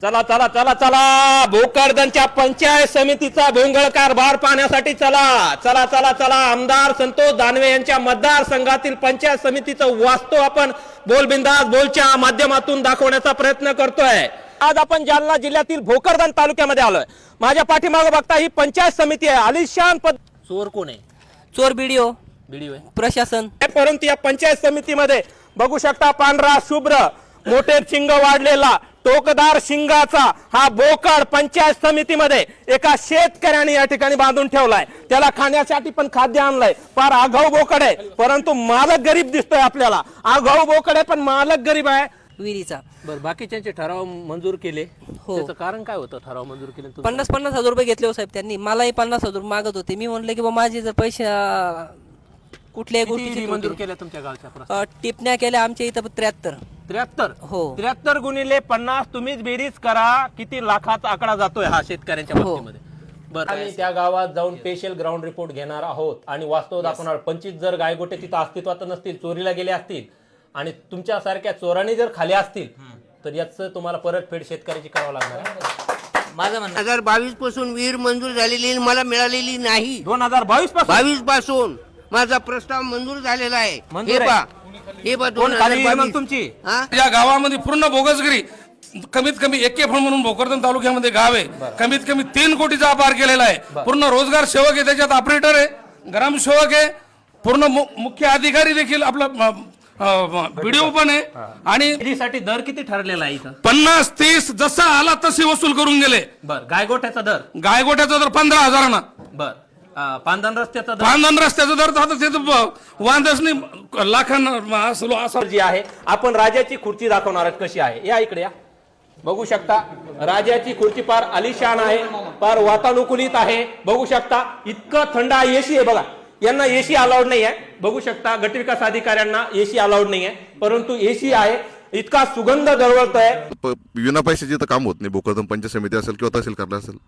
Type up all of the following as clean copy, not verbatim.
चला चला चला चला भोकरदनच्या पंचायत समितीचा भोंगळ कारभार पाहण्यासाठी चला चला चला चला आमदार संतोष दानवे यांच्या मतदारसंघातील पंचायत समितीचं वास्तव आपण बोलबिंदास बोलच्या माध्यमातून दाखवण्याचा प्रयत्न करतोय। आज आपण जालना जिल्ह्यातील भोकरदन तालुक्यामध्ये आलोय। माझ्या पाठीमागे बघता ही पंचायत समिती आहे। आलिशान चोर कोण आहे? चोर बीडीओ आहे प्रशासन। परंतु या पंचायत समितीमध्ये बघू शकता पांढरा शुभ्र मोठे शिंग वाढलेला टोकदार शिंगाचा हा बोकड पंचायत समितीमध्ये एका शेतकऱ्याने या ठिकाणी बांधून ठेवलाय। त्याला खाण्यासाठी पण खाद्य आणलंय। फार आगाऊ बोकड आहे, परंतु मालक गरीब दिसतोय आपल्याला। आगाऊ बोकड आहे पण मालक गरीब आहे। विहिरीचा बरं, बाकीच्यांचे ठराव मंजूर केले, हो। त्याचं कारण काय होतं? ठराव मंजूर केले 50,000 रुपये घेतले हो साहेब त्यांनी। मलाही 50,000 मागत होते। मी म्हणले की माझे जर पैसे कुठल्याही गोष्टीची मंजूर केल्या तुमच्या गावच्या टिपण्या केल्या आमच्या इथं 73 हो 73 गुणिले 50 तुम्हीच बेरीज करा किती लाखाचा आकडा जातोय हा शेतकऱ्यांच्या बाबतीमध्ये। बरं, आम्ही त्या गावात जाऊन स्पेशल ग्राउंड रिपोर्ट घेणार आहोत आणि वास्तव दाखवणार। 25 जर गायगोटे तिथं अस्तित्वात नसतील, चोरीला गेले असतील आणि तुमच्यासारख्या चोरांनी जर खाले असतील तर याचं तुम्हाला परतफेड शेतकऱ्याची करावं लागणार। माझं म्हणणं 2022 पासून विहीर मंजूर झालेली मला मिळालेली नाही। 2022 पासून माझा प्रस्ताव मंजूर झालेला आहे। मंजूर हे आहे? पहा, हे पहा कोण खाली आहे मग 2022 तुमची? हा? या गावामध्ये पूर्ण बोगसगिरी कमीत कमी एकेफळ म्हणून भोकरदन तालुक्यामध्ये गाव आहे। कमीत कमी 3 कोटीचा अपार केलेला आहे। पूर्ण रोजगार सेवक आहे, त्याच्यात ऑपरेटर आहे, ग्रामसेवक आहे, पूर्ण मुख्य अधिकारी देखील आपला व्हिडिओ पण आहे। आणि साठी दर किती ठरलेला आहे इथं? 50-30 जसा आला तसे वसूल करून गेले। बर, गायगोट्याचा दर? गायगोट्याचा दर 15,000 बर, पांधन रस्त्याचा दर? पांधन रस्त्याचा दर आता त्याचं वांदच नाही, लाखांना असं जी आहे आपण राजाची खुर्ची दाखवणार आहोत कशी आहे। या इकडे या, बघू शकता राजाची खुर्ची फार आलिशान आहे, फार वातानुकूलित आहे। बघू शकता इतकं थंड एसी आहे बघा। यांना एसी अलाउड नाही आहे, बघू शकता गटविकास अधिकाऱ्यांना एसी अलाउड नाही आहे, परंतु एसी आहे। इतका सुगंध दरवळतोय। विना पैशाचे तर काम होत नाही। भोकरदन पंचायत समिती असेल किंवा तहसील कार्यालय असेल,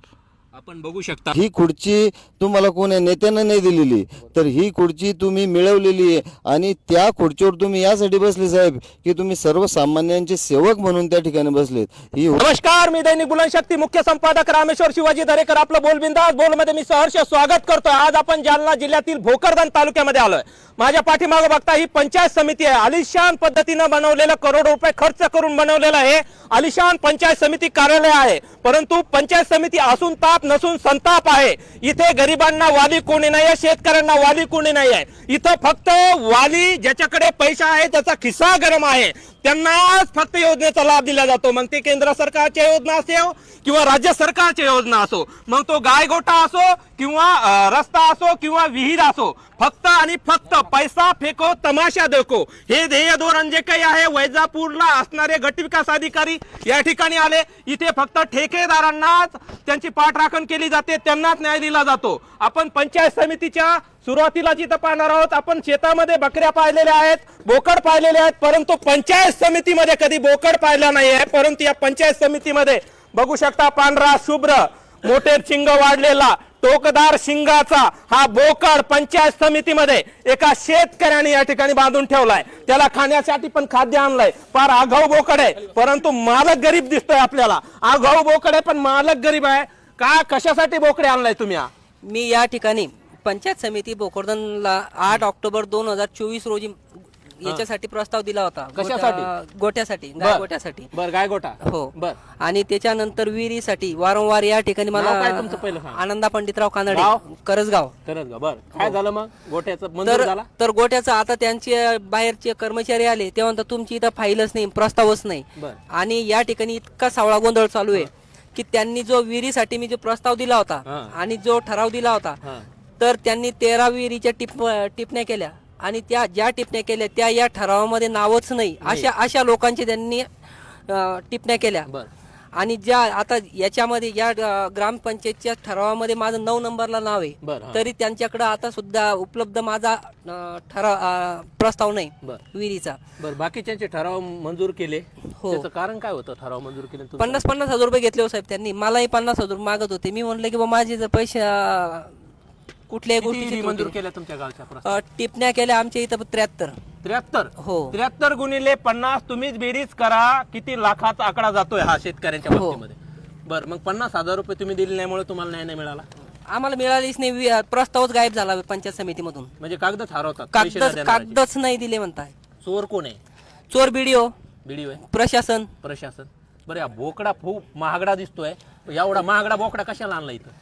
आपण बघू शकता ही खुर्ची तुम्हाला कोणी नेत्यानं नाही दिलेली, तर ही खुर्ची तुम्ही मिळवलेली आहे। आणि त्या खुर्चीवर तुम्ही यासाठी बसले साहेब की तुम्ही सर्वसामान्यांचे सेवक म्हणून त्या ठिकाणी बसलेत। ही नमस्कार, मी दैनिक बुलंदशक्ती मुख्य संपादक रामेश्वर शिवाजी दरेकर आपलं बोलबिंदास बोलमध्ये मी सहर्ष स्वागत करतोय। आज आपण जालना जिल्ह्यातील भोकरदन तालुक्यामध्ये आलोय। माझ्या पाठीमागे बघता ही पंचायत समिती आहे। आलिशान पद्धतीनं बनवलेलं, करोडो रुपये खर्च करून बनवलेलं हे आलिशान पंचायत समिती कार्यालय आहे। परंतु पंचायत समिती असून ताप नसून संताप आहे। इथे गरिबांना वाली कोणी नाही आहे, शेतकऱ्यांना वाली कोणी नाही आहे। इथं फक्त वाली ज्याच्याकडे पैसा आहे, त्याचा खिस्सा गरम आहे, त्यांनाच फक्त योजनेचा लाभ दिला जातो। मग ते केंद्र सरकारच्या योजना असो किंवा राज्य सरकारच्या योजना असो, मग तो गायगोटा असो किंवा रस्ता असो किंवा विहीर असो, फक्त आणि फक्त पैसा फेको तमाशा देखो हे ध्येय धोरण जे काही आहे। वैजापूरला असणारे गटविकास अधिकारी या ठिकाणी आले। इथे फक्त ठेकेदारांनाच त्यांची पाठराखण केली जाते, त्यांनाच न्याय दिला जातो। आपण पंचायत समितीच्या सुरुवातीला जिथं पाहणार आहोत, आपण शेतामध्ये बकऱ्या पाहिलेल्या आहेत, बोकड पाहिलेले आहेत, परंतु पंचायत समितीमध्ये कधी बोकड पाहिला नाही आहे। परंतु या पंचायत समितीमध्ये बघू शकता पांढरा शुभ्र मोठे शिंग वाढलेला टोकदार शिंगाचा हा बोकड पंचायत समितीमध्ये एका शेतकऱ्याने या ठिकाणी बांधून ठेवलाय। त्याला खाण्यासाठी पण खाद्य आणलंय। फार आगाऊ बोकड आहे, परंतु मालक गरीब दिसतोय आपल्याला। आगाऊ बोकड आहे पण मालक गरीब आहे। का कशासाठी बोकडे आणलाय तुम्ही? मी या ठिकाणी पंचायत समिती भोकरदनला 8 ऑक्टोबर 2024 रोजी याच्यासाठी प्रस्ताव दिला होता। कशासाठी? गोट्यासाठी, गायगोट्यासाठी। बर, गायगोटा हो बर। आणि त्याच्यानंतर विहिरीसाठी वारंवार या ठिकाणी नाव काय मला तुमचं पहिलं सांगा? आनंदा पंडितराव कानडे, गाव? करजगाव। बर, काय झालं मग? गोट्याचं मंजूर झाला? तर गोट्याचा आता त्यांचे बाहेरचे कर्मचारी आले, ते म्हणतात तुमची इथं फाईलच नाही, प्रस्तावच नाही। बर. आणि या ठिकाणी इतका सावळा गोंधळ चालू आहे की त्यांनी जो विहिरीसाठी मी जो प्रस्ताव दिला होता आणि जो ठराव दिला होता, तर त्यांनी 13 विहिरीच्या टिपण्या केल्या आणि त्या ज्या टिपण्या केल्या त्या या ठरावामध्ये नावच नाही, अशा लोकांची त्यांनी टिपण्या केल्या। आणि ज्या आता याच्यामध्ये या ग्रामपंचायतच्या ठरावामध्ये माझं 9 नंबरला नाव आहे, तरी त्यांच्याकडे आता सुद्धा उपलब्ध माझा प्रस्ताव नाही विहिरीचा। बर, बाकीच्यांचे ठराव मंजूर केले, हो। त्याचं कारण काय होतं? ठराव मंजूर केले 50,000 रुपये घेतले हो साहेब त्यांनी। मलाही 50,000 मागत होते। मी म्हणले की माझे जर पैसे कुठल्याही गोष्टीची मंजूर केल्या तुमच्या गावच्या? टिपण्या केल्या आमच्या इथं 73 73 हो. 73 गुणिले 50 तुम्हीच बेरीज करा किती लाखाचा आकडा जातोय हा शेतकऱ्यांच्या हो. बाबतीमध्ये. बरं, मग 50,000 रुपये तुम्ही दिले नाहीमुळे तुम्हाला न्याय नाही मिळाला. आम्हाला मिळालीच नाही, प्रस्तावच गायब झाला पंचायत समितीमधून. म्हणजे कागदच हरवतात, पैसे न देणाऱ्याचे. कागदच नाही दिले म्हणताय. चोर कोण आहे? चोर बीडीओ, बीडीओ आहे, प्रशासन. प्रशासन. बरं, या बोकडा खूप महागडा दिसतोय, एवढा महागडा बोकडा कशाला आणला इथं?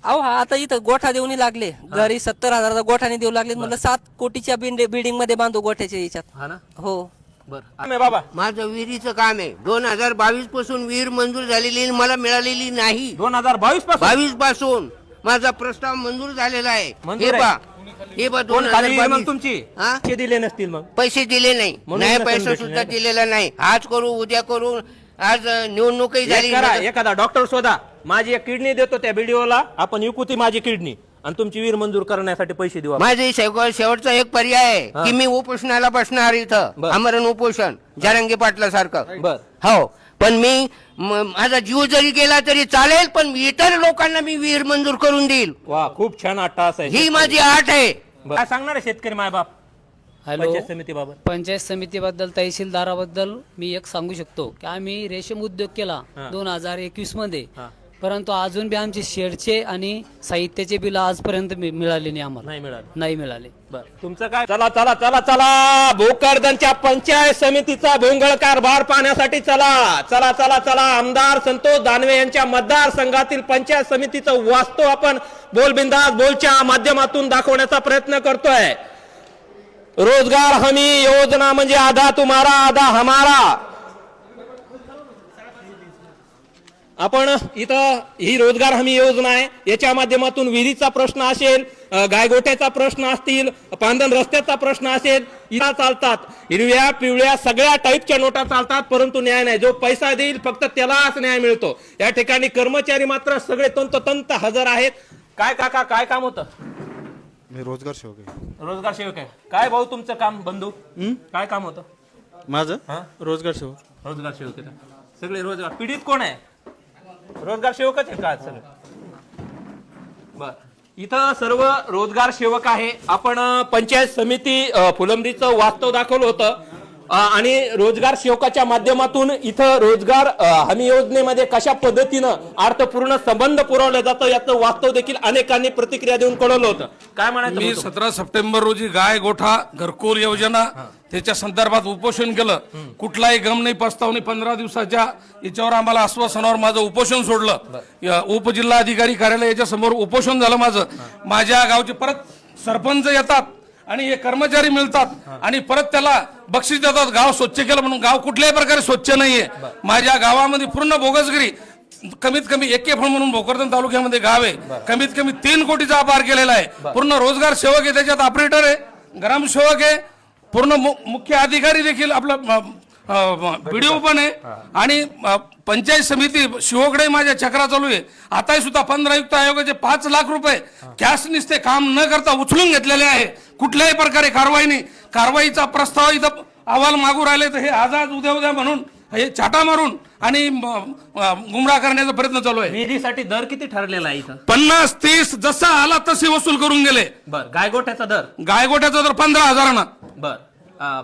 अहो हा आता इथं गोठा देऊन लागले, घरी 70,000चा गोठाने देऊ लागले. म्हणलं 7 कोटीच्या बिल्डिंग मध्ये बांधू गोठ्याच्या याच्यात. हा ना. हो. बरं बाबा, माझं विहिरीचं काम आहे. 2022 पासून विहीर मंजूर झालेली आहे, मला मिळालेली नाही. 2022 पासून 22 पासून माझा प्रस्ताव मंजूर झालेला आहे. मंजूर हे आहे? पहा, हे पहा, कोण खाली मग 2022. तुमची हा? पैसे दिले नसतील मग. पैसे दिले नाही, म्हणून नाही नसेल पैसा भेटले, सुद्धा नाही. दिलेला नाही. आज करू उद्या करू, आज निवडणूकही एक झाली. करा, एखादा डॉक्टर शोधा, माझी एक किडनी देतो त्या व्हिडिओला, आपण विकू ती माझी किडनी आणि तुमची वीर मंजूर करण्यासाठी पैसे देऊ आपण. माझे शेवटचा एक पर्याय आहे की मी उपोषणाला बसणार इथं, बर. आमरण उपोषण जरांगे पाटला सारखं. बर. हो, पण मी माझा जीव जरी गेला तरी चालेल, पण इतर लोकांना मी विहीर मंजूर करून देईल. वा, खूप छान अट्टहास आहे. ही माझी आट आहे. बरं. काय सांगणार आहे शेतकरी मायबाप हॅलो, पंचायत समितीबाबत? पंचायत समितीबद्दल, तहसीलदाराबद्दल मी एक सांगू शकतो की आम्ही रेशीम उद्योग केला 2021 मध्ये, परंतु अजून बी आमचे शेडचे आणि साहित्याचे बिल आजपर्यंत मिळाले नाही, आम्हाला नाही मिळालं. नाही मिळाले. बर, तुमचं काय? चला चला चला चला, भोकरदनच्या पंचायत समितीचा भोंगळ कारभार पाहण्यासाठी चला चला चला चला. आमदार संतोष दानवे यांच्या मतदारसंघातील पंचायत समितीचं वास्तव आपण बोलबिंदास बोलच्या माध्यमातून दाखवण्याचा प्रयत्न करतोय. रोजगार हमी योजना म्हणजे आधा तुम्हारा आधा हमारा. आपण इथं ही रोजगार हमी योजना आहे, याच्या माध्यमातून विहिरीचा प्रश्न असेल, गायगोट्याचा प्रश्न असतील, पांधन रस्त्याचा प्रश्न असेल, इथं चालतात. हिरव्या पिवळ्या सगळ्या टाईपच्या नोटा चालतात, परंतु न्याय नाही. जो पैसा देईल फक्त त्यालाच न्याय मिळतो. या ठिकाणी कर्मचारी मात्र सगळे तंतोतंत हजर आहेत. काय काका, काय काम होतं? मी रोजगार सेवक आहे. रोजगार सेवक आहे. काय भाऊ तुमचं काम? बंधू, काय काम होतं? माझं हा? रोजगार सेवक. रोजगार सेवक आहे. सगळे रोजगार पीडित कोण आहे? रोजगार सेवकच आहे का सगळे? बर, इथं सर्व रोजगार सेवक आहे. आपण पंचायत समिती फुलंब्रीचं वास्तव दाखवलं होतं आणि रोजगार सेवकाच्या माध्यमातून इथं रोजगार हमी योजनेमध्ये कशा पद्धतीनं अर्थपूर्ण संबंध पुरवलं जातं याचं वास्तव देखील अनेकांनी प्रतिक्रिया देऊन कळवलं होतं. काय म्हणायचं? मी 17 सप्टेंबर रोजी गाय गोठा घरकुल योजना त्याच्या संदर्भात उपोषण केलं. कुठलाही गम नाही, पस्ताव नाही. 15 दिवसाच्या याच्यावर आम्हाला आश्वासनावर माझं उपोषण सोडलं. उपजिल्हाधिकारी कार्यालयाच्या समोर उपोषण झालं माझं. माझ्या गावचे परत सरपंच येतात आणि हे कर्मचारी मिळतात आणि परत त्याला बक्षीस देतात, गाव स्वच्छ केलं म्हणून. गाव कुठल्याही प्रकारे स्वच्छ नाहीये. माझ्या गावामध्ये पूर्ण बोगसगिरी. कमीत कमी एके फळ म्हणून भोकरदन तालुक्यामध्ये गाव आहे, कमीत कमी 3 कोटीचा अपार केलेला आहे. पूर्ण रोजगार सेवक आहे, त्याच्यात ऑपरेटर आहे, ग्रामसेवक आहे, पूर्ण मुख्य अधिकारी देखील आपला व्हिडिओ पण आहे आणि पंचायत समिती शिवकडे माझ्या चक्रा चालू आहे. आताही सुद्धा 15 आयुक्त आयोगाचे 5 लाख रुपये कॅश निसते काम न करता उचलून घेतलेले आहे. कुठल्याही प्रकारे कारवाई नाही. कारवाईचा प्रस्ताव इथं अहवाल मागू राहिले तर हे आज उद्या म्हणून हे छाटा मारून आणि गुमराह करण्याचा प्रयत्न चालू आहे. विहिरीसाठी दर किती ठरलेला आहे इथं? 50-30 जसा आला तसे वसूल करून गेले. बर, गायगोठ्याचा दर? गायगोट्याचा दर 15,000. बर,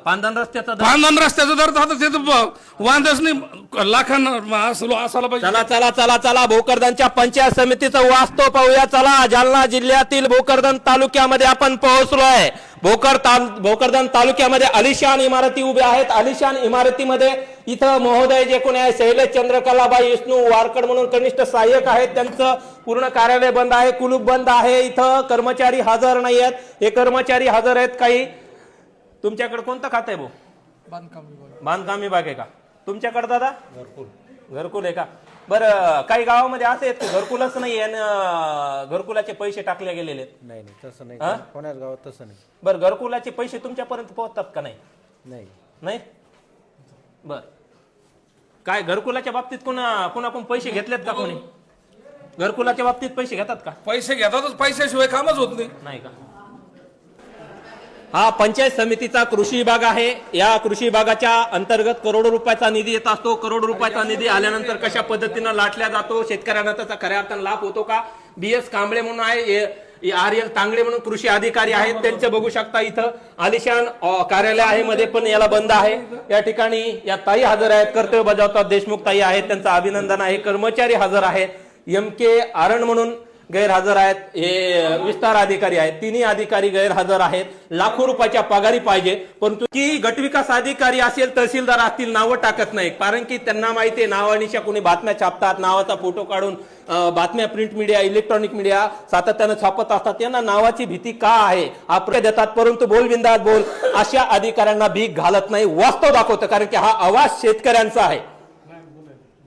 पांधन रस्त्याचा दर? पांधन रस्त्याचा दर तर आता ते तर वांदच नाही, लाखांना असायला पाहिजे. चला चला चला चला, भोकरदनच्या पंचायत समितीचं वास्तव पाहूया. चला, जालना जिल्ह्यातील भोकरदन तालुक्यामध्ये आपण पोहोचलोय. भोकरदन तालुक्यामध्ये आलिशान इमारती उभ्या आहेत. आलिशान इमारतीमध्ये इथं महोदय जे कोणी आहे, शैलेश चंद्रकलाबाई विष्णू वारकड म्हणून कनिष्ठ सहाय्यक आहेत, त्यांचं पूर्ण कार्यालय बंद आहे, कुलूप बंद आहे. इथं कर्मचारी हजर नाही आहेत. हे कर्मचारी हजर आहेत काही. तुमच्याकडे कोणतं खातं आहे भाऊ? बांधकाम विभाग आहे का तुमच्याकडे दादा? घरकुल आहे का? बरं, काही गावामध्ये असे आहेत घरकुलच नाही आणि घरकुलाचे पैसे टाकले गेलेले आहेत. नाही तसं नाही, कोणाच गावात तसं नाही. बरं, घरकुलाचे पैसे तुमच्यापर्यंत पोहोचतात का? नाही नाही. बर, काय घरकुलाच्या बाबतीत कोणाकडून पैसे घेतलेत का? कोणी घरकुलाच्या बाबतीत पैसे घेतात का? पैसे घेतातच, पैशाशिवाय कामच होत नाही का? हा पंचायत समितीचा कृषी विभाग आहे. या कृषी विभागाच्या अंतर्गत करोडो रुपयाचा निधी येत असतो. करोडो रुपयाचा निधी आल्यानंतर कशा पद्धतीनं लाटल्या जातो, शेतकऱ्यांना त्याचा खऱ्या अर्थानं लाभ होतो का? BS कांबळे म्हणून आहे, RL तांगडे म्हणून कृषी अधिकारी आहेत, त्यांचं बघू शकता इथं आलिशान कार्यालय आहे मध्ये, पण याला बंद आहे. या ठिकाणी या ताई हजर आहेत, कर्तव्य बजावतात, देशमुख ताई आहेत, त्यांचं अभिनंदन आहे. कर्मचारी हजर आहेत, MK आरण म्हणून गैरहजर आहेत, हे विस्तार अधिकारी आहेत, तिन्ही अधिकारी गैरहजर आहेत. लाखो रुपयाच्या पगारी पाहिजे, परंतु की गटविकास अधिकारी असेल, तहसीलदार असतील, नावं टाकत नाही. कारण की त्यांना माहिती आहे नावानिशा कोणी बातम्या छापतात, नावाचा फोटो काढून बातम्या प्रिंट मीडिया, इलेक्ट्रॉनिक मीडिया सातत्यानं छापत असतात. यांना नावाची भीती का आहे आपण देतात, परंतु बोलबिंदात बोल अशा अधिकाऱ्यांना भीक घालत नाही, वास्तव दाखवतं. कारण की हा आवाज शेतकऱ्यांचा आहे.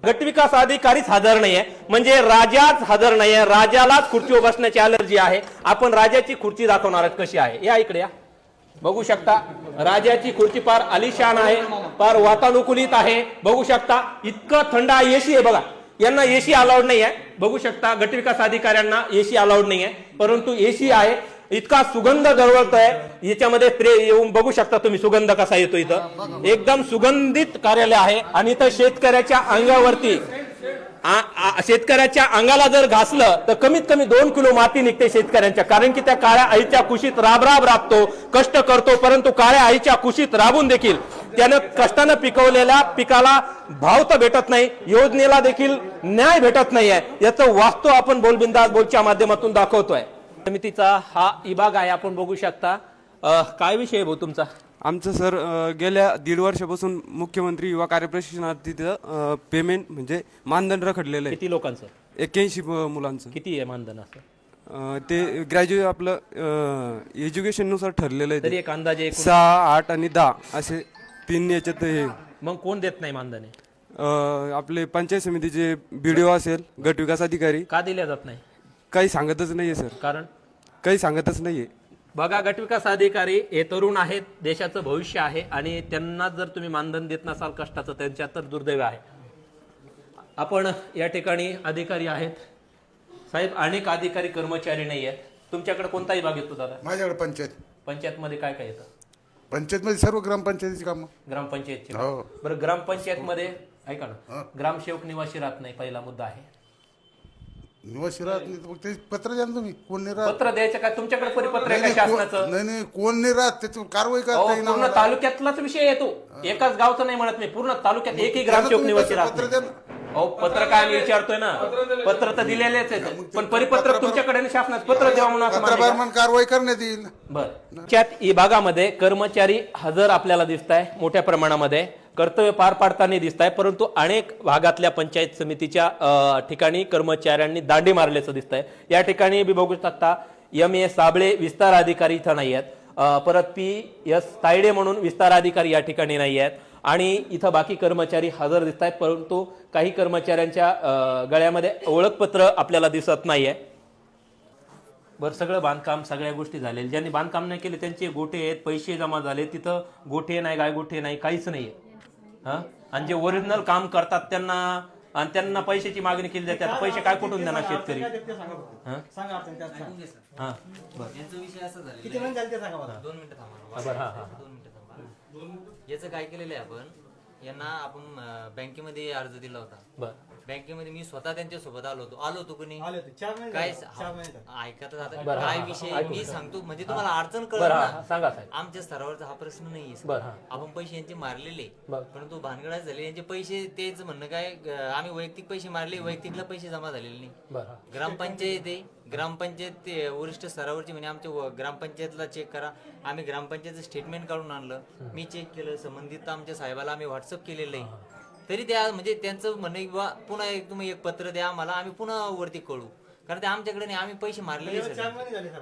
गटविकास अधिकारीच हजर नाहीये म्हणजे राजाच हजर नाहीये, राजालाच खुर्चीवर बसण्याची अलर्जी आहे. आपण राजाची खुर्ची दाखवणार आहोत कशी आहे. या इकडे या, बघू शकता राजाची खुर्ची फार आलिशान आहे, फार वातानुकूलित आहे. बघू शकता इतकं थंड एसी आहे बघा. यांना एसी अलाउड नाही आहे, बघू शकता गटविकास अधिकाऱ्यांना एसी अलाउड नाही आहे, परंतु एसी आहे. इतका सुगंध दरवळतोय याच्यामध्ये स्प्रे येऊन बघू शकता तुम्ही सुगंध कसा येतो. इथं एकदम सुगंधित कार्यालय आहे आणि इथं शेतकऱ्याच्या अंगावरती शेतकऱ्याच्या अंगाला जर घासलं तर कमीत कमी 2 किलो माती निघते शेतकऱ्यांच्या. कारण की त्या काळ्या आईच्या कुशीत राब राबतो, कष्ट करतो, परंतु काळ्या आईच्या कुशीत राबून देखील त्यानं कष्टानं पिकवलेल्या पिकाला भाव तर भेटत नाही, योजनेला देखील न्याय भेटत नाहीये. याचं वास्तव आपण बोलबिंदास बोलच्या माध्यमातून दाखवतोय. समितीचा हा विभाग आहे, आपण बघू शकता. काय विषय आहे भाऊ तुमचा? आमचं सर गेल्या 1.5 वर्षापासून मुख्यमंत्री युवा कार्यप्रशिक्षणात तिथं पेमेंट म्हणजे मानधन रखडलेलं आहे. किती लोकांचं? 81 मुलांचं. किती आहे मानधन असं? ते ग्रॅज्युएट आपलं एज्युकेशननुसार ठरलेलं आहे. तरी एक अंदाजे 6, 8 आणि 10 असे 3 याच्यात हे. मग कोण देत नाही मानधन आहे? आपले पंचायत समितीचे BDO असेल, गट विकास अधिकारी. का दिल्या जात नाही? काही सांगतच नाहीये सर, कारण काही सांगतच नाहीये. बघा गटविकास अधिकारी हे तरुण आहेत, देशाचं भविष्य आहे आणि त्यांना जर तुम्ही मानधन देत नसाल कष्टाचं, त्यांच्यात तर दुर्दैव आहे. आपण या ठिकाणी अधिकारी आहेत साहेब, अनेक अधिकारी कर्मचारी नाही आहेत. तुमच्याकडे कोणता विभाग येतो दादा? माझ्याकडे पंचायत मध्ये काय काय येतं? पंचायतमध्ये सर्व ग्रामपंचायतीची कामं. ग्रामपंचायतची. हो. बरं, ग्रामपंचायत मध्ये ऐका ना, ग्रामसेवक निवासी राहत नाही, पहिला मुद्दा आहे. निवासी राहत नाही मग ते पत्र द्या ना तुम्ही. कोण नाही राहत? पत्र द्यायचं काय? तुमच्याकडे परिपत्र आहे का शासनाचं? नाही कोण नाही राहत, त्याच्यावर कारवाई अहो, करता येईल पूर्ण तालुक्यातलाच विषय येतो. एकाच गावचं नाही म्हणत मी, पूर्ण तालुक्यात एकही ग्रामसेवक निवासी राहत पत्र द्या नाही. ना. अहो, पत्र काय मी विचारतोय ना, पत्र तर दिलेलेच आहे, पण परिपत्र तुमच्याकडे नाही, शासनात पत्र द्यावं म्हणून असं मान्य पत्रभर कारवाई करण्यात येईल. बरं. त्यात विभागामध्ये कर्मचारी हजर आपल्याला दिसत आहे, मोठ्या प्रमाणामध्ये कर्तव्य पार पाडताना दिसत आहे, परंतु अनेक भागातल्या पंचायत समितीच्या ठिकाणी कर्मचाऱ्यांनी दांडी मारल्याचं दिसत आहे. या ठिकाणी बी बघू शकता MA साबळे विस्तार अधिकारी इथं नाही आहेत, परत PS तायडे म्हणून विस्तार अधिकारी या ठिकाणी नाही आहेत आणि इथं बाकी कर्मचारी हजर दिसत आहेत, परंतु काही कर्मचाऱ्यांच्या गळ्यामध्ये ओळखपत्र आपल्याला दिसत नाहीये. बरं, सगळं बांधकाम सगळ्या गोष्टी झालेल्या, ज्यांनी बांधकाम नाही केले त्यांचे गोठे आहेत, पैसे जमा झाले, तिथं गोठे नाही, गाय गोठे नाही, काहीच नाहीये. हा, आणि जे ओरिजिनल काम करतात त्यांना पैशाची मागणी केली जाते. आता पैसे काय कुठून देणार शेतकरी? याचं काय केलेलं आहे आपण, यांना आपण बँकेमध्ये अर्ज दिला होता. बँकेमध्ये मी स्वतः त्यांच्या सोबत आलो होतो कोणी काय ऐका तर आता काय विषय मी सांगतो म्हणजे तुम्हाला अडचण कळत ना. आमच्या स्तरावरचा हा प्रश्न नाहीये. आपण पैसे यांचे मारलेले, परंतु भानगडाच झाले यांचे पैसे. तेच म्हणणं काय, आम्ही वैयक्तिक पैसे मारले, वैयक्तिकला पैसे जमा झालेले नाही. ग्रामपंचायत आहे, ग्रामपंचायत वरिष्ठ स्तरावरची म्हणजे आमच्या ग्रामपंचायतला चेक करा. आम्ही ग्रामपंचायतचं स्टेटमेंट काढून आणलं, मी चेक केलं, संबंधित आमच्या साहेबाला आम्ही व्हॉट्सअप केलेलं आहे. तरी त्या म्हणजे त्यांचं म्हणणं की बा पुन्हा तुम्ही एक पत्र द्या आम्हाला, आम्ही पुन्हा वरती कळू, कारण ते आमच्याकडे नाही, आम्ही पैसे मारलेले सर.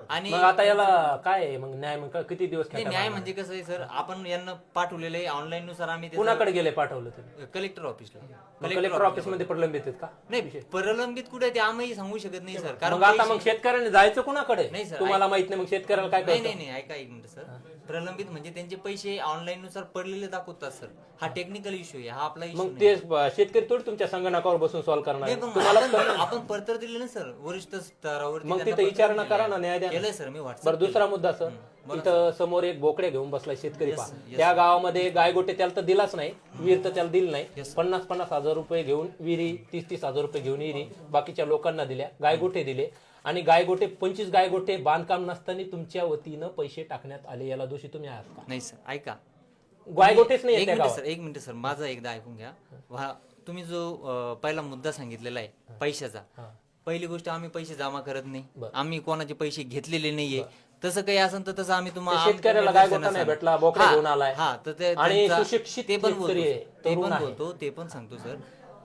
आणि आता याला काय मग न्याय, मग किती दिवस? न्याय म्हणजे कसं आहे सर, आपण यांना पाठवलेलं आहे ऑनलाईन नुसार. आम्ही कुणाकडे गेले पाठवलं तुम्ही? कलेक्टर ऑफिसला. कलेक्टर ऑफिस मध्ये प्रलंबित आहेत का? नाही, प्रलंबित कुठे ते आम्ही सांगू शकत नाही सर. कारण आता मग शेतकऱ्यांनी जायचं कुणाकडे? नाही सर, तुम्हाला माहित नाही, मग शेतकऱ्याला काय? नाही ऐका एक मिनिट सर. प्रलंबित म्हणजे त्यांचे पैसे ऑनलाईन नुसार पडलेले दाखवतात सर. हा टेक्निकल इश्यू आहे, हा आपला इश्यू. मग ते शेतकरी थोडी तुमच्या संगणकावर बसून सॉल्व्ह करणार? तुम्हाला आपण पत्र दिले ना सर वरिष्ठ स्तरावर. मग तिथे विचारणा करा ना, न्याय द्या. केलंय सर मी व्हॉट्सअप. बरं, दुसरा मुद्दा सर, इथं समोर एक बोकडे घेऊन बसलाय शेतकरी. त्या गावामध्ये गाय गोटे त्याला तर दिलाच नाही, विहीर तर त्याला दिली नाही. 50,000 रुपये घेऊन विहिरी, 30,000 रुपये घेऊन विहिरी बाकीच्या लोकांना दिल्या, गाय गोटे दिले आणि गायगोटे 25 गायगोटे बांधकाम नसताना तुमच्या वतीनं पैसे टाकण्यात आले, याला दोषी तुम्ही आहात का? नाही सर, ऐका, गायगोटेच नाही एक आहेत त्या मिनिट गावात. सर, एक मिनिट सर, माझं एकदा ऐकून घ्या. तुम्ही जो पहिला मुद्दा सांगितलेला आहे पैशाचा, पहिली गोष्ट आम्ही पैसे जमा करत नाही, आम्ही कोणाचे पैसे घेतलेले नाहीये. तसं काही असेल तर तसं आम्ही तुम्हाला शेतकऱ्याला गायगोटा नाही भेटला, बोकडा घेऊन आलाय. हा, तर ते आणि त्यांचा- सुशिक्षित ते पण शेतकरी आहे, बोलतो, ते तरुण पण आहे. बोलतो, ते पण सांगतो सर.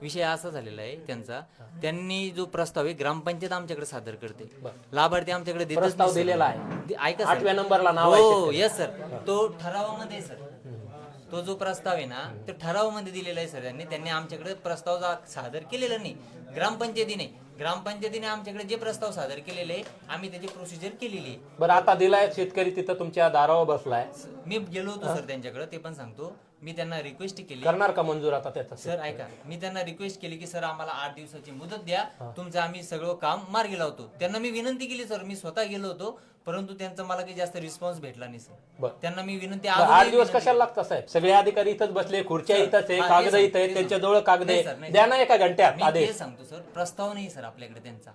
विषय असा झालेला आहे त्यांचा, त्यांनी जो प्रस्ताव आहे ग्रामपंचायत आमच्याकडे सादर करते, लाभार्थी आमच्याकडे देतच प्रस्ताव नाही, सर. दिलेला आहे. ऐका 8व्या नंबरला नाव आहे हो, शेतकरी. येस सर, तो ठरावामध्ये आहे, सर. तो जो प्रस्ताव आहे ना, तो ठरावामध्ये दिलेला आहे सर. त्यांनी आमच्याकडे प्रस्ताव सादर केलेला नाही, ग्रामपंचायतीने आमच्याकडे जे प्रस्ताव सादर केलेले आहे आम्ही त्याची प्रोसिजर केलेली आहे. बरं, आता दिलाय शेतकरी तिथं तुमच्या दारावर बसलाय, मी गेलो होतो सर त्यांच्याकडे, ते पण सांगतो. मी त्यांना रिक्वेस्ट केली, करणार का मंजूर आता त्याचा? सर ऐका, मी त्यांना रिक्वेस्ट केली की सर आम्हाला 8 दिवसाची मुदत द्या, तुमचं आम्ही सगळं काम मार्गी लावतो. त्यांना मी विनंती केली सर, मी स्वतः गेलो होतो, परंतु त्यांचा मला काही जास्त रिस्पॉन्स भेटला नाही सर. त्यांना मी विनंती 8 दिवस कशाला लागतात साहेब? सगळे अधिकारी इथंच बसले, खुर्च्या इथंच आहे, कागद इथं आहे, त्यांच्याजवळ कागद आहे, द्या ना एका घंट्यात मी आदेश. ते सांगतो सर, प्रस्ताव नाही सर आपल्याकडे त्यांचा,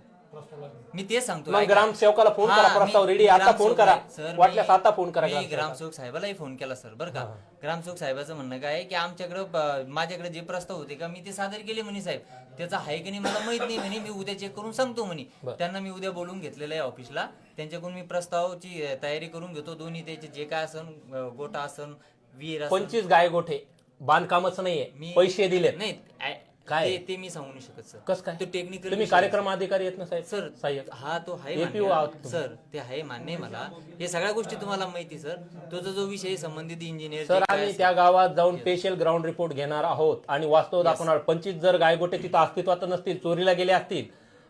मी ते सांगतो. मग ग्रामसेवकाला फोन करा, प्रस्ताव रेडी, आता फोन करा, वाटल्यास आता फोन करा. मी ग्रामसेवक साहेबालाही फोन केला सर, बरं का. ग्रामसेवक साहेबाचं म्हणणं काय आहे की आमच्याकडे माझ्याकडे जे प्रस्ताव होते का मी ते सादर केले म्हणे साहेब, त्याचा आहे की नाही मला माहित नाही म्हणे, मी उद्या चेक करून सांगतो म्हणे. त्यांना मी उद्या बोलून घेतलेलं आहे ऑफिसला, त्यांच्याकडून मी प्रस्तावाची तयारी करून घेतो. दोन्ही त्याचे जे काय असन, गोटा असन, विहीर असन. 25 गायगोठे बांधकामच नाहीये, पैसे दिले नाही काय ते मी सांगू नाही शकत सर. कस काय? तो टेक्निकल तुम्ही कार्यक्रम अधिकारी आहेत ना साहेब? सर, सहाय्यक हा तो आहे APO मान्य. आहात तुम्ही. सर ते आहे मान्य आहे मला, हे सगळ्या गोष्टी तुम्हाला माहिती सर. तो जो विषय संबंधित इंजिनियर सर, आम्ही त्या गावात जाऊन स्पेशल ग्राउंड रिपोर्ट घेणार आहोत आणि वास्तव दाखवणार. 25 जर गायगोटे तिथं अस्तित्वात नसतील, चोरीला गेले असतील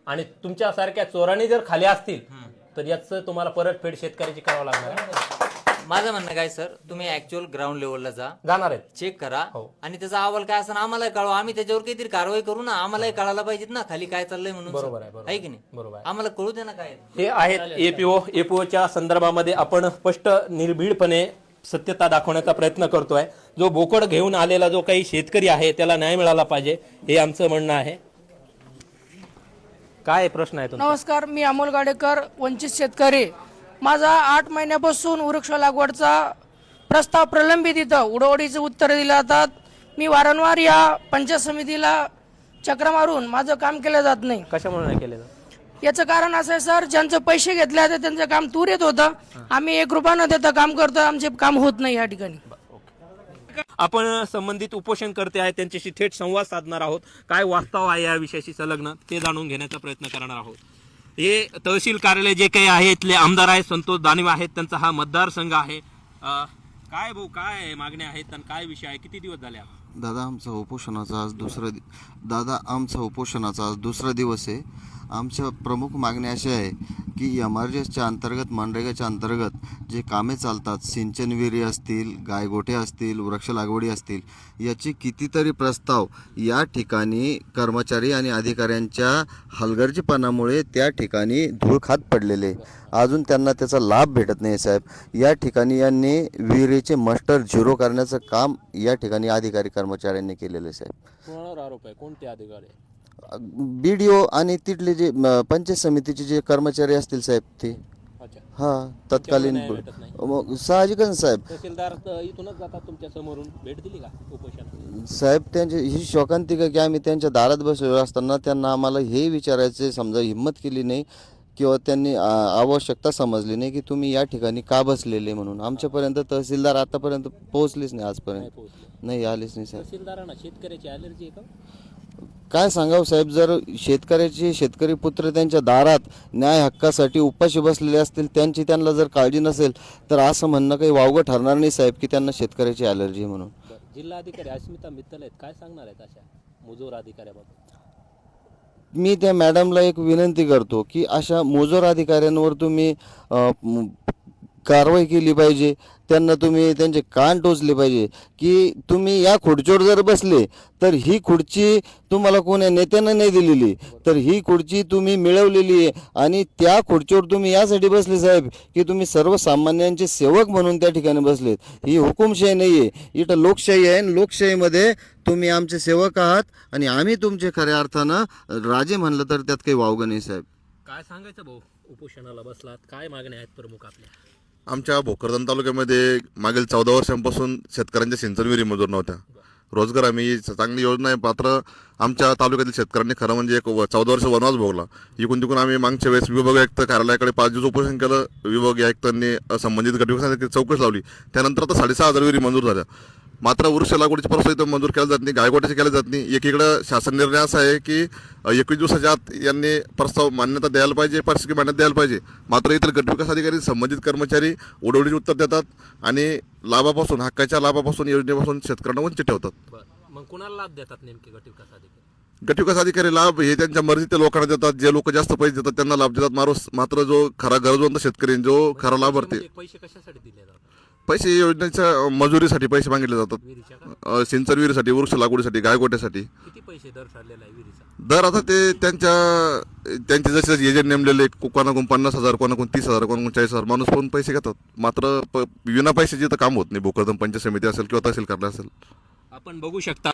आणि तुमच्या सारख्या चोरांनी जर खाले असतील तर याचं तुम्हाला परतफेड शेतकऱ्याची करावं लागणार आहे. माझं म्हणणं काय सर, तुम्ही ऍक्च्युअल ग्राउंड लेवलला जाणार आहेत, चेक करा हो. आणि त्याचा अहवाल काय असं आम्हाला कळवा, आम्ही त्याच्यावर काहीतरी कारवाई करू ना, आम्हालाही कळायला पाहिजेत ना खाली काय चाललंय म्हणून. बरोबर आहे, बरोबर आहे की नाही? बरोबर आहे. आम्हाला कळू दे ना काय. हे आहेत एपीओच्या संदर्भामध्ये आपण स्पष्ट निर्भीडपणे सत्यता दाखवण्याचा प्रयत्न करतोय. जो बोकड घेऊन आलेला जो काही शेतकरी आहे त्याला न्याय मिळाला पाहिजे, हे आमचं म्हणणं आहे. काय प्रश्न आहे तुमचा? नमस्कार, मी अमोल गाडेकर, वंचित शेतकरी. माझा 8 महिन्यापासून वृक्ष लागवडचा प्रस्ताव प्रलंबित, इथं उडवडीचे उत्तर दिले जातात. मी वारंवार या पंचायत समितीला चक्र मारून माझं काम केलं जात नाही. कशामुळे नाही केलेलं? याचं कारण असं आहे सर, ज्यांचं पैसे घेतले होते त्यांचं काम दूर येत होतं. आम्ही 1 रुपया न देता काम करतो, आमचे काम होत नाही या ठिकाणी. आपण संबंधित उपोषण करते आहेत त्यांच्याशी थेट संवाद साधणार आहोत. काय वास्तव आहे या विषयाशी संलग्न ते जाणून घेण्याचा प्रयत्न करणार आहोत. हे तहसील कार्यालय जे काही आहे इथले आमदार आहेत, संतोष दानवे आहेत, त्यांचा हा मतदारसंघ आहे. काय भाऊ, काय मागण्या आहेत आणि काय विषय आहे? किती दिवस झाले? दादा आमचा उपोषणाचा आज दुसरा दिवस आहे. आमच्या प्रमुख मागण्या अशा आहे की एमआरजीएसच्या अंतर्गत, मनरेगाच्या अंतर्गत जे कामे चालतात, सिंचन विहिरी असतील, गायगोठे असतील, वृक्ष लागवडी असतील, याची कितीतरी प्रस्ताव या ठिकाणी कर्मचारी आणि अधिकाऱ्यांच्या हलगर्जीपणामुळे त्या ठिकाणी धूळ खात पडलेले. अजून त्यांना त्याचा लाभ भेटत नाही साहेब. या ठिकाणी यांनी विहिरीचे मस्टर झिरो करण्याचं काम या ठिकाणी अधिकारी कर्मचाऱ्यांनी केलेलं साहेब. कोणावर आरोप आहे? कोणते अधिकारी? BDO आणि तिथले जे पंचायत समितीचे जे कर्मचारी असतील साहेब ते. हा, तत्कालीन मग साहजिकच साहेब. तहसीलदार इथूनच जातात तुमच्या समोरून, भेट दिली का उपोषण? साहेब त्यांची ही शोकांतिका की आम्ही त्यांच्या दारात बसलेलो असताना त्यांना आम्हाला हे विचारायचे समजा हिंमत केली नाही किंवा त्यांनी आवश्यकता समजली नाही की तुम्ही या ठिकाणी का बसलेले म्हणून. आमच्यापर्यंत तहसीलदार आतापर्यंत पोहोचलेच नाही, आजपर्यंत नाही आलेच नाही साहेब. तहसीलदारांना शेतकऱ्याची अलर्जी आहे का? काय सांगावं साहेब, जर शेतकरी पुत्र त्यांच्या दारात न्याय हक्कासाठी उपाशी बसलेले असतील, त्यांना जर काळजी नसेल तर असं म्हणणं काही वावगं ठरणार नाही साहेब की त्यांना शेतकऱ्याची अलर्जी म्हणून. जिल्हा अधिकारी अस्मिता मित्तल आहेत, काय सांगणार आहेत अशा मुजोर अधिकाऱ्याबाबत? मी त्या मॅडमला एक विनंती करतो की अशा मुजोर अधिकाऱ्यांवर तुम्ही कारवाई केली पाहिजे. त्यांना तुम्ही त्यांचे कान टोचले पाहिजे की तुम्ही या खुर्चीवर जर बसले तर ही खुर्ची तुम्हाला कोण्या नेत्यानं नाही दिलेली, तर ही खुर्ची तुम्ही मिळवलेली आहे. आणि त्या खुर्चीवर तुम्ही यासाठी बसले साहेब की तुम्ही सर्वसामान्यांचे सेवक म्हणून त्या ठिकाणी बसलेत. ही हुकुमशाही नाही आहे, इथं लोकशाही आहे. आणि लोकशाहीमध्ये तुम्ही आमचे सेवक आहात आणि आम्ही तुमचे खऱ्या अर्थानं राजे म्हणलं तर त्यात काही वावगं नाही साहेब. काय सांगायचं भाऊ, उपोषणाला बसलात, काय मागण्या आहेत प्रमुख आपल्या? आमच्या भोकरदन तालुक्यामध्ये मागील 14 वर्षांपासून शेतकऱ्यांच्या सिंचन विहिरी मंजूर नव्हत्या. रोजगार हमी चांगली योजना आहे, मात्र आमच्या तालुक्यातील शेतकऱ्यांनी खरं म्हणजे एक 14 वर्ष वनवास भोगला. इकून तिकून आम्ही मागच्या वेळेस विभाग आयुक्त कार्यालयाकडे 5 दिवस उपोषण केलं. विभागीय आयुक्तांनी संबंधित गटविकासाची चौकशी लावली. त्यानंतर आता 6,500 विहिरी मंजूर झाल्या. मात्र वृक्ष लागवडीची प्रस्ताव इथं मंजूर केला जात नाही, गायगोट्याचे केले जात नाही. एकीकडं शासन निर्णय असा आहे की 21 दिवसाच्या आत यांनी प्रस्ताव मान्यता द्यायला पाहिजे, पारिस्थितिक मान्यता द्यायला पाहिजे. मात्र इतर गटविकास अधिकारी संबंधित कर्मचारी उडवडीचे उत्तर देतात आणि लाभापासून, हक्काच्या लाभापासून, योजनेपासून शेतकऱ्यांना वंचित ठेवतात. मग कुणाला लाभ देतात नेमके गटविकास अधिकारी? गटविकास अधिकारी लाभ हे त्यांच्या मर्जीच्या लोकांना देतात. जे लोक जास्त पैसे देतात त्यांना लाभ देतात. मात्र जो खरा गरजवंत शेतकरी, जो खरा लाभार्थी, पैसे कशासाठी दिले जातात? पैसे योजनेच्या मजुरीसाठी पैसे मागितले जातात. सिंचन विहिरीसाठी, वृक्ष लागवडीसाठी, गायगोट्यासाठी. किती पैसे दर ठरलेला आहे विहिरीचा? दर आता ते त्यांचे जसे एजंट नेमलेले, कोणाकडून 50,000, कोणाकडून 30,000, कोणाकडून 40,000 माणूस पण पैसे घेतात. मात्र विना पैशाचे तर काम होत नाही. भोकरदन पंचायत समिती असेल किंवा तहसील कार्यालय असेल. आपण बघू शकता